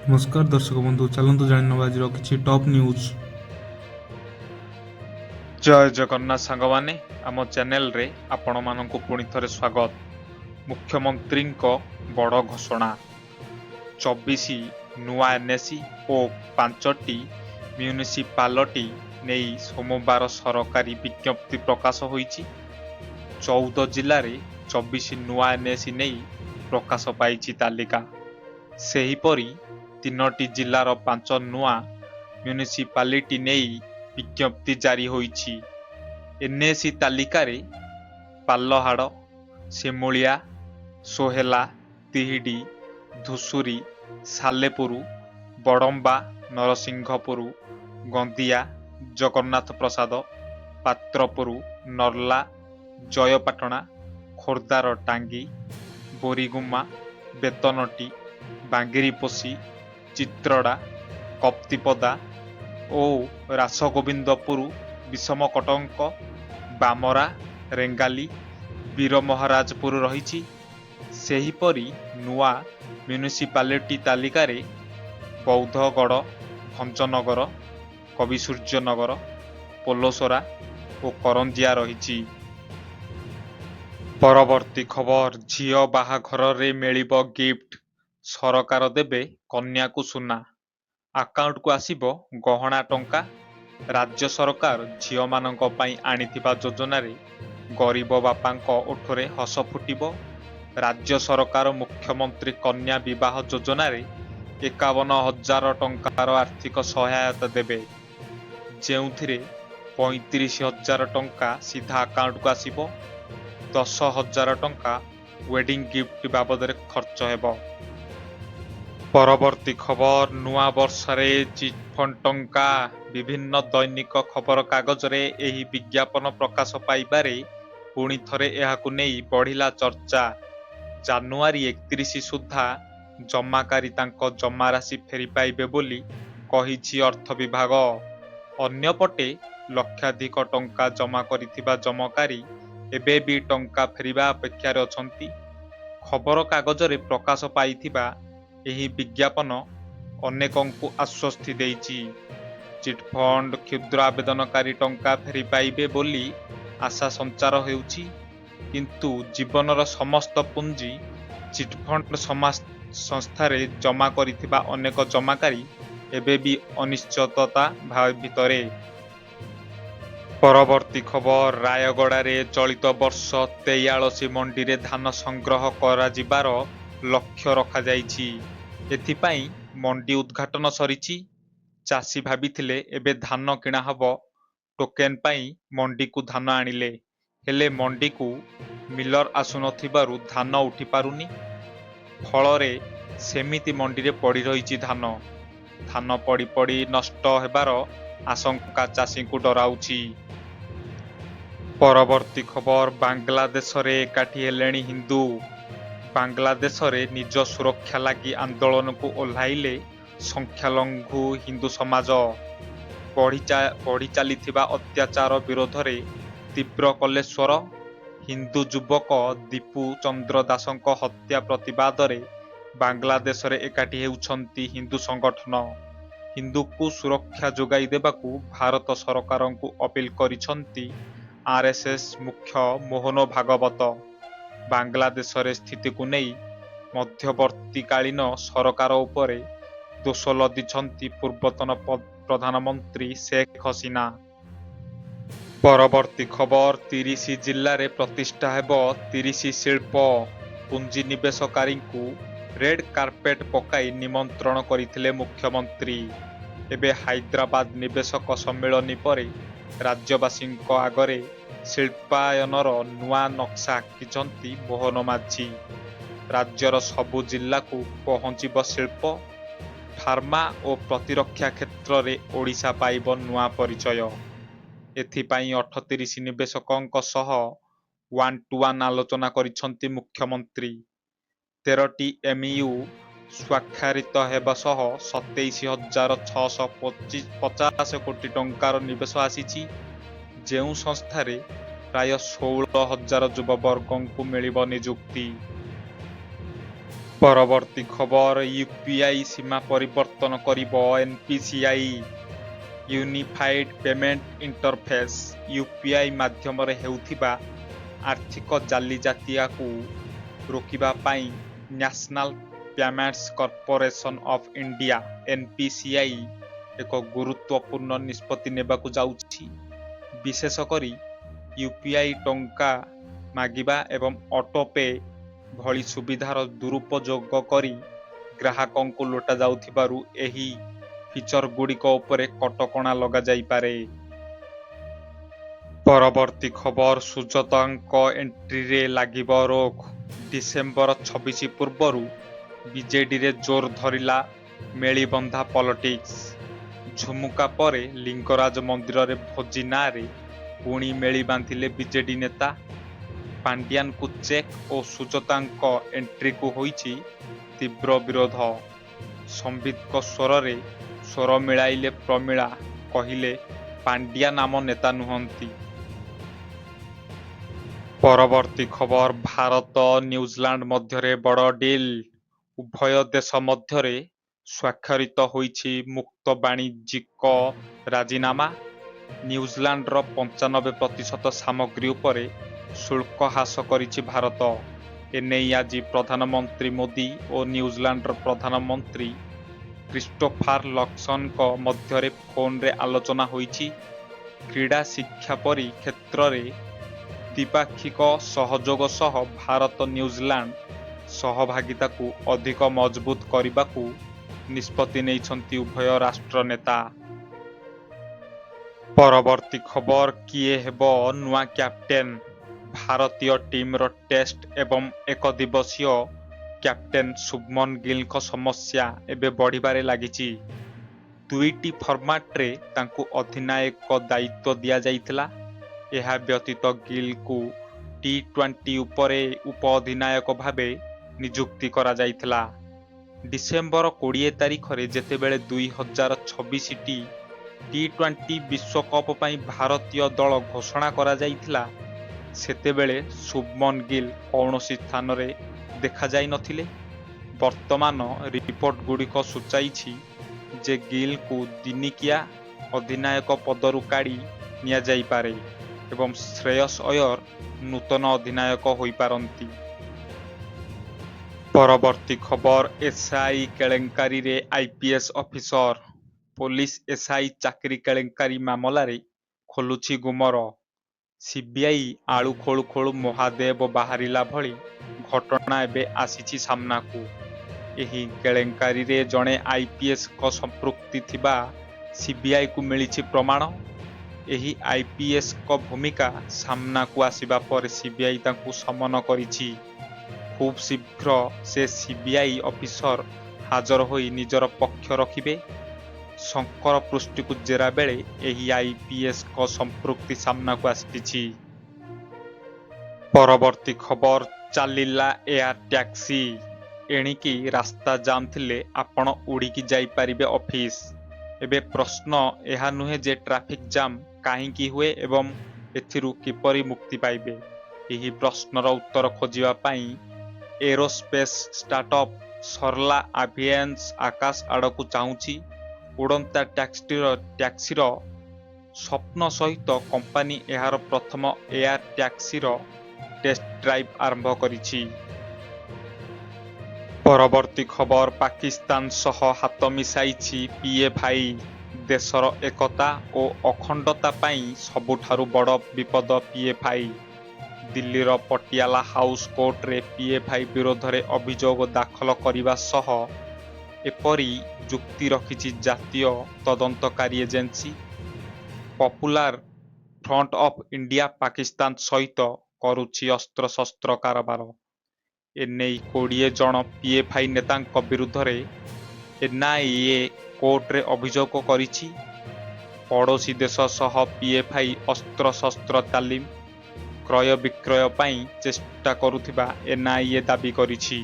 ନମସ୍କାର ଦର୍ଶକ ବନ୍ଧୁ, ଚାଲନ୍ତୁ ଜାଣିନେବା ଆଜିର କିଛି ଟପ୍ ନ୍ୟୁଜ୍। ଜୟ ଜଗନ୍ନାଥ ସାଙ୍ଗମାନେ, ଆମ ଚ୍ୟାନେଲରେ ଆପଣମାନଙ୍କୁ ପୁଣି ଥରେ ସ୍ୱାଗତ। ମୁଖ୍ୟମନ୍ତ୍ରୀଙ୍କ ବଡ଼ ଘୋଷଣା। 24 ନୂଆ ଏନ୍ଏସି ଓ 5ଟି ମ୍ୟୁନିସିପାଲଟି ନେଇ ସୋମବାର ସରକାରୀ ବିଜ୍ଞପ୍ତି ପ୍ରକାଶ ହୋଇଛି। 14 ଜିଲ୍ଲାରେ 24 ନୂଆ ଏନ୍ଏସି ନେଇ ପ୍ରକାଶ ପାଇଛି ତାଲିକା। ସେହିପରି 3ଟି ଜିଲ୍ଲାର 5 ନୂଆ ମ୍ୟୁନିସିପାଲିଟି ନେଇ ବିଜ୍ଞପ୍ତି ଜାରି ହୋଇଛି। ଏନ୍ଏସି ତାଲିକାରେ ପାଲହାଡ଼, ଶିମୁଳିଆ, ସୋହେଲା, ତିହିଡ଼ି, ଧୂସୁରୀ, ସାଲେପୁର, ବଡ଼ମ୍ବା, ନରସିଂହପୁର, ଗନ୍ଦିଆ, ଜଗନ୍ନାଥପ୍ରସାଦ, ପାତ୍ରପୁର, ନର୍ଲା, ଜୟପାଟଣା, ଖୋର୍ଦ୍ଧାର ଟାଙ୍ଗୀ, ବୋରିଗୁମା, ବେତନଟି, ବାଙ୍ଗିରିପୋଷି, ଚିତ୍ରଡ଼ା, କପ୍ତିପଦା ଓ ରାସଗୋବିନ୍ଦପୁର, ବିଷମକଟକ, ବାମରା, ରେଙ୍ଗାଲି, ବୀରମହାରାଜପୁର ରହିଛି। ସେହିପରି ନୂଆ ମ୍ୟୁନିସିପାଲିଟି ତାଲିକାରେ ବୌଦ୍ଧଗଡ଼, ଭଞ୍ଜନଗର, କବିସୂର୍ଯ୍ୟନଗର, ପୋଲସରା ଓ କରଞ୍ଜିଆ ରହିଛି। ପରବର୍ତ୍ତୀ ଖବର, ଝିଅ ବାହାଘରରେ ମିଳିବ ଗିଫ୍ଟ, ସରକାର ଦେବେ କନ୍ୟାକୁ ସୁନା, ଆକାଉଣ୍ଟକୁ ଆସିବ ଗହଣା ଟଙ୍କା। ରାଜ୍ୟ ସରକାର ଝିଅମାନଙ୍କ ପାଇଁ ଆଣିଥିବା ଯୋଜନାରେ ଗରିବ ବାପାଙ୍କ ଓଠରେ ହସ ଫୁଟିବ। ରାଜ୍ୟ ସରକାର ମୁଖ୍ୟମନ୍ତ୍ରୀ କନ୍ୟା ବିବାହ ଯୋଜନାରେ 51,000 ଟଙ୍କାର ଆର୍ଥିକ ସହାୟତା ଦେବେ, ଯେଉଁଥିରେ 35,000 ଟଙ୍କା ସିଧା ଆକାଉଣ୍ଟକୁ ଆସିବ। 10,000 ଟଙ୍କା ୱେଡିଂ ଗିଫ୍ଟ ବାବଦରେ ଖର୍ଚ୍ଚ ହେବ। ପରବର୍ତ୍ତୀ ଖବର, ନୂଆ ବର୍ଷରେ ଚିଟ୍‌ଫଣ୍ଡ ଟଙ୍କା। ବିଭିନ୍ନ ଦୈନିକ ଖବରକାଗଜରେ ଏହି ବିଜ୍ଞାପନ ପ୍ରକାଶ ପାଇବାରେ ପୁଣି ଥରେ ଏହାକୁ ନେଇ ବଢ଼ିଲା ଚର୍ଚ୍ଚା। ଜାନୁଆରୀ 31 ସୁଦ୍ଧା ଜମାକାରୀ ତାଙ୍କ ଜମାରାଶି ଫେରିପାଇବେ ବୋଲି କହିଛି ଅର୍ଥ ବିଭାଗ। ଅନ୍ୟପଟେ ଲକ୍ଷାଧିକ ଟଙ୍କା ଜମା କରିଥିବା ଜମାକାରୀ ଏବେ ବି ଟଙ୍କା ଫେରିବା ଅପେକ୍ଷାରେ ଅଛନ୍ତି। ଖବରକାଗଜରେ ପ୍ରକାଶ ପାଇଥିବା ଏହି ବିଜ୍ଞାପନ ଅନେକଙ୍କୁ ଆଶ୍ୱସ୍ତି ଦେଇଛି। ଚିଟ୍‌ଫଣ୍ଡ କ୍ଷୁଦ୍ର ଆବେଦନକାରୀ ଟଙ୍କା ଫେରିପାଇବେ ବୋଲି ଆଶା ସଞ୍ଚାର ହେଉଛି, କିନ୍ତୁ ଜୀବନର ସମସ୍ତ ପୁଞ୍ଜି ଚିଟ୍‌ଫଣ୍ଡ ସଂସ୍ଥାରେ ଜମା କରିଥିବା ଅନେକ ଜମାକାରୀ ଏବେ ବି ଅନିଶ୍ଚିତତା ଭିତରେ। ପରବର୍ତ୍ତୀ ଖବର, ରାୟଗଡ଼ାରେ ଚଳିତ ବର୍ଷ 43 ମଣ୍ଡିରେ ଧାନ ସଂଗ୍ରହ କରାଯିବାର ଲକ୍ଷ୍ୟ ରଖାଯାଇଛି। ଏଥିପାଇଁ ମଣ୍ଡି ଉଦ୍ଘାଟନ ସରିଛି। ଚାଷୀ ଭାବିଥିଲେ ଏବେ ଧାନ କିଣା ହେବ, ଟୋକେନ୍ ପାଇଁ ମଣ୍ଡିକୁ ଧାନ ଆଣିଲେ, ହେଲେ ମଣ୍ଡିକୁ ମିଲର ଆସୁନଥିବାରୁ ଧାନ ଉଠିପାରୁନି। ଫଳରେ ସେମିତି ମଣ୍ଡିରେ ପଡ଼ି ରହିଛି ଧାନ। ଧାନ ପଡ଼ି ପଡ଼ି ନଷ୍ଟ ହେବାର ଆଶଙ୍କା ଚାଷୀଙ୍କୁ ଡରାଉଛି। ପରବର୍ତ୍ତୀ ଖବର, ବାଂଲାଦେଶରେ ଏକାଠି ହେଲେଣି ହିନ୍ଦୁ। ବାଂଲାଦେଶରେ ନିଜ ସୁରକ୍ଷା ଲାଗି ଆନ୍ଦୋଳନକୁ ଓହ୍ଲାଇଲେ ସଂଖ୍ୟାଲଘୁ ହିନ୍ଦୁ ସମାଜ। ବଢ଼ି ଚାଲିଥିବା ଅତ୍ୟାଚାର ବିରୋଧରେ ତୀବ୍ର କଲେ ସ୍ୱର। ହିନ୍ଦୁ ଯୁବକ ଦୀପୁ ଚନ୍ଦ୍ର ଦାସଙ୍କ ହତ୍ୟା ପ୍ରତିବାଦରେ ବାଂଲାଦେଶରେ ଏକାଠି ହେଉଛନ୍ତି ହିନ୍ଦୁ ସଂଗଠନ। ହିନ୍ଦୁକୁ ସୁରକ୍ଷା ଯୋଗାଇ ଦେବାକୁ ଭାରତ ସରକାରଙ୍କୁ ଅପିଲ କରିଛନ୍ତି ଆର୍ଏସ୍ଏସ୍ ମୁଖ୍ୟ ମୋହନ ଭାଗବତ। ବାଂଲାଦେଶରେ ସ୍ଥିତିକୁ ନେଇ ମଧ୍ୟବର୍ତ୍ତୀକାଳୀନ ସରକାର ଉପରେ ଦୋଷ ଲଦିଛନ୍ତି ପୂର୍ବତନ ପ୍ରଧାନମନ୍ତ୍ରୀ ଶେଖ୍ ହସିନା। ପରବର୍ତ୍ତୀ ଖବର, 30 ଜିଲ୍ଲାରେ ପ୍ରତିଷ୍ଠା ହେବ 30 ଶିଳ୍ପ। ପୁଞ୍ଜିନିବେଶକାରୀଙ୍କୁ ରେଡ୍ କାର୍ପେଟ୍ ପକାଇ ନିମନ୍ତ୍ରଣ କରିଥିଲେ ମୁଖ୍ୟମନ୍ତ୍ରୀ। ଏବେ ହାଇଦ୍ରାବାଦ ନିବେଶକ ସମ୍ମିଳନୀ ପରେ ରାଜ୍ୟବାସୀଙ୍କ ଆଗରେ ଶିଳ୍ପାୟନର ନୂଆ ନକ୍ସା ଆଙ୍କିଛନ୍ତି ମୋହନ ମାଝୀ। ରାଜ୍ୟର ସବୁ ଜିଲ୍ଲାକୁ ପହଞ୍ଚିବ ଶିଳ୍ପ। ଫାର୍ମା ଓ ପ୍ରତିରକ୍ଷା କ୍ଷେତ୍ରରେ ଓଡ଼ିଶା ପାଇବ ନୂଆ ପରିଚୟ। ଏଥିପାଇଁ 38 ନିବେଶକଙ୍କ ସହ ୱାନ୍-ଟୁ-ୱାନ୍ ଆଲୋଚନା କରିଛନ୍ତି ମୁଖ୍ୟମନ୍ତ୍ରୀ। 13ଟି ଏମ୍‌ୟୁ ସ୍ୱାକ୍ଷରିତ ହେବା ସହ 27,650 କୋଟି ଟଙ୍କାର ନିବେଶ ଆସିଛି, ଯେଉଁ ସଂସ୍ଥାରେ ପ୍ରାୟ 16,000 ଯୁବବର୍ଗଙ୍କୁ ମିଳିବ ନିଯୁକ୍ତି। ପରବର୍ତ୍ତୀ ଖବର ୟୁପିଆଇ ସୀମା ପରିବର୍ତ୍ତନ କରିବ NPCI. Unified payment interface UPI ମାଧ୍ୟମରେ ହେଉଥିବା ଆର୍ଥିକ ଜାଲିଜାତିଆକୁ ରୋକିବା ପାଇଁ national payments corporation of India NPCI ଏକ ଗୁରୁତ୍ୱପୂର୍ଣ୍ଣ ନିଷ୍ପତ୍ତି ନେବାକୁ ଯାଉଛି। ବିଶେଷ କରି ୟୁପିଆଇ ଟଙ୍କା ମାଗିବା ଏବଂ ଅଟୋପେ ଭଳି ସୁବିଧାର ଦୁରୁପଯୋଗ କରି ଗ୍ରାହକଙ୍କୁ ଲୁଟାଯାଉଥିବାରୁ ଏହି ଫିଚରଗୁଡ଼ିକ ଉପରେ କଟକଣା ଲଗାଯାଇପାରେ। ପରବର୍ତ୍ତୀ ଖବର ସୁଜାତାଙ୍କ ଏଣ୍ଟ୍ରିରେ ଲାଗିବ ରୋକ। ଡିସେମ୍ବର 26 ପୂର୍ବରୁ ବିଜେଡିରେ ଜୋର ଧରିଲା ମେଳିବନ୍ଧା ପଲିଟିକ୍ସ। ଝୁମୁକା ପରେ ଲିଙ୍ଗରାଜ ମନ୍ଦିରରେ ଭୋଜି ନାଁରେ ପୁଣି ମେଳି ବାନ୍ଧିଲେ ବିଜେଡି ନେତା। ପାଣ୍ଡିଆନଙ୍କୁ ଚେକ୍ ଓ ସୁଜାତାଙ୍କ ଏଣ୍ଟ୍ରିକୁ ହୋଇଛି ତୀବ୍ର ବିରୋଧ। ସମ୍ବିତଙ୍କ ସ୍ୱରରେ ସ୍ୱର ମିଳାଇଲେ ପ୍ରମିଳା, କହିଲେ ପାଣ୍ଡିଆନ ଆମ ନେତା ନୁହନ୍ତି। ପରବର୍ତ୍ତୀ ଖବର ଭାରତ ନ୍ୟୁଜିଲାଣ୍ଡ ମଧ୍ୟରେ ବଡ଼ ଡିଲ୍। ଉଭୟ ଦେଶ ମଧ୍ୟରେ ସ୍ୱାକ୍ଷରିତ ହୋଇଛି ମୁକ୍ତ ବାଣିଜ୍ୟିକ ରାଜିନାମା। ନ୍ୟୁଜିଲାଣ୍ଡର 95% ସାମଗ୍ରୀ ଉପରେ ଶୁଳ୍କ ହ୍ରାସ କରିଛି ଭାରତ। ଏନେଇ ଆଜି ପ୍ରଧାନମନ୍ତ୍ରୀ ମୋଦି ଓ ନ୍ୟୁଜିଲାଣ୍ଡର ପ୍ରଧାନମନ୍ତ୍ରୀ କ୍ରିଷ୍ଟୋଫାର ଲକ୍ସନ୍ଙ୍କ ମଧ୍ୟରେ ଫୋନରେ ଆଲୋଚନା ହୋଇଛି। କ୍ରୀଡ଼ା, ଶିକ୍ଷା ପରି କ୍ଷେତ୍ରରେ ଦ୍ୱିପାକ୍ଷିକ ସହଯୋଗ ସହ ଭାରତ ନ୍ୟୁଜିଲାଣ୍ଡ ସହଭାଗିତାକୁ ଅଧିକ ମଜବୁତ କରିବାକୁ ନିଷ୍ପତ୍ତି ନେଇଛନ୍ତି ଉଭୟ ରାଷ୍ଟ୍ର ନେତା। ପରବର୍ତ୍ତୀ ଖବର କିଏ ହେବ ନୂଆ କ୍ୟାପ୍ଟେନ୍? ଭାରତୀୟ ଟିମ୍ର ଟେଷ୍ଟ ଏବଂ ଏକଦିବସୀୟ କ୍ୟାପ୍ଟେନ୍ ଶୁଭମନ ଗିଲଙ୍କ ସମସ୍ୟା ଏବେ ବଢ଼ିବାରେ ଲାଗିଛି। ଦୁଇଟି ଫର୍ମାଟରେ ତାଙ୍କୁ ଅଧିନାୟକ ଦାୟିତ୍ୱ ଦିଆଯାଇଥିଲା। ଏହା ବ୍ୟତୀତ ଗିଲଙ୍କୁ ଟି-20 ଉପରେ ଉପ-ଅଧିନାୟକ ଭାବେ ନିଯୁକ୍ତି କରାଯାଇଥିଲା। ଡିସେମ୍ବର 20 ତାରିଖରେ ଯେତେବେଳେ 2026 ଟି-20 ବିଶ୍ୱକପ୍ ପାଇଁ ଭାରତୀୟ ଦଳ ଘୋଷଣା କରାଯାଇଥିଲା, ସେତେବେଳେ ଶୁଭମନ ଗିଲ କୌଣସି ସ୍ଥାନରେ ଦେଖାଯାଇନଥିଲେ। ବର୍ତ୍ତମାନ ରିପୋର୍ଟଗୁଡ଼ିକ ସୂଚାଇଛି ଯେ ଗିଲଙ୍କୁ ଦିନିକିଆ ଅଧିନାୟକ ପଦରୁ କାଢ଼ି ନିଆଯାଇପାରେ ଏବଂ ଶ୍ରେୟସ ଅୟର ନୂତନ ଅଧିନାୟକ ହୋଇପାରନ୍ତି। ପରବର୍ତ୍ତୀ ଖବର ଏସ୍ଆଇ କେଳେଙ୍କାରୀରେ ଆଇପିଏସ୍ ଅଫିସର। ପୋଲିସ ଏସ୍ଆଇ ଚାକିରି କେଳେଙ୍କାରୀ ମାମଲାରେ ଖୋଲୁଛି ଗୁମର। ସିବିଆଇ ଆଳୁ ଖୋଳୁ ଖୋଳୁ ମହାଦେବ ବାହାରିଲା ଭଳି ଘଟଣା ଏବେ ଆସିଛି ସାମ୍ନାକୁ। ଏହି କେଳେଙ୍କାରୀରେ ଜଣେ ଆଇପିଏସ୍ଙ୍କ ସମ୍ପୃକ୍ତି ଥିବା ସିବିଆଇକୁ ମିଳିଛି ପ୍ରମାଣ। ଏହି ଆଇପିଏସ୍ଙ୍କ ଭୂମିକା ସାମ୍ନାକୁ ଆସିବା ପରେ ସିବିଆଇ ତାଙ୍କୁ ସମନ କରିଛି। ଖୁବ୍ ଶୀଘ୍ର ସେ ସିବିଆଇ ଅଫିସର ହାଜର ହୋଇ ନିଜର ପକ୍ଷ ରଖିବେ। ଶଙ୍କର ପୃଷ୍ଟିକୁ ଜେରା ବେଳେ ଏହି ଆଇପିଏସ୍ଙ୍କ ସମ୍ପୃକ୍ତି ସାମ୍ନାକୁ ଆସିଛି। ପରବର୍ତ୍ତୀ ଖବର ଚାଲିଲା ଏୟାର ଟ୍ୟାକ୍ସି। ଏଣିକି ରାସ୍ତା ଜାମ୍ ଥିଲେ ଆପଣ ଉଡ଼ିକି ଯାଇପାରିବେ ଅଫିସ। ଏବେ ପ୍ରଶ୍ନ ଏହା ନୁହେଁ ଯେ ଟ୍ରାଫିକ୍ ଜାମ୍ କାହିଁକି ହୁଏ ଏବଂ ଏଥିରୁ କିପରି ମୁକ୍ତି ପାଇବେ। ଏହି ପ୍ରଶ୍ନର ଉତ୍ତର ଖୋଜିବା ପାଇଁ ଏରୋସ୍ପେସ୍ ଷ୍ଟାର୍ଟଅପ୍ ସରଲା ଆଭିଏନ୍ସ ଆକାଶ ଆଡ଼କୁ ଚାହୁଁଛି। ଉଡ଼ନ୍ତା ଟ୍ୟାକ୍ସିର ସ୍ୱପ୍ନ ସହିତ କମ୍ପାନୀ ଏହାର ପ୍ରଥମ ଏୟାର ଟ୍ୟାକ୍ସିର ଟେଷ୍ଟ ଡ୍ରାଇଭ୍ ଆରମ୍ଭ କରିଛି। ପରବର୍ତ୍ତୀ ଖବର ପାକିସ୍ତାନ ସହ ହାତ ମିଶାଇଛି ପିଏଫଆଇ। ଦେଶର ଏକତା ଓ ଅଖଣ୍ଡତା ପାଇଁ ସବୁଠାରୁ ବଡ଼ ବିପଦ ପିଏଫଆଇ। ଦିଲ୍ଲୀର ପଟିଆଲା ହାଉସ୍ କୋର୍ଟରେ ପିଏଫଆଇ ବିରୋଧରେ ଅଭିଯୋଗ ଦାଖଲ କରିବା ସହ ଏପରି ଯୁକ୍ତି ରଖିଛି ଜାତୀୟ ତଦନ୍ତକାରୀ agency. Popular front of India Pakistan ସହିତ କରୁଛି ଅସ୍ତ୍ରଶସ୍ତ୍ର କାରବାର। ଏନେଇ 20 ଜଣ ପିଏଫଆଇ ନେତାଙ୍କ ବିରୁଦ୍ଧରେ ଏନ୍ଆଇଏ କୋର୍ଟରେ ଅଭିଯୋଗ କରିଛି। ପଡ଼ୋଶୀ ଦେଶ ସହ ପିଏଫଆଇ ଅସ୍ତ୍ରଶସ୍ତ୍ର ତାଲିମ, କ୍ରୟ ବିକ୍ରୟ ପାଇଁ ଚେଷ୍ଟା କରୁଥିବା ଏନ୍ଆଇଏ ଦାବି କରିଛି।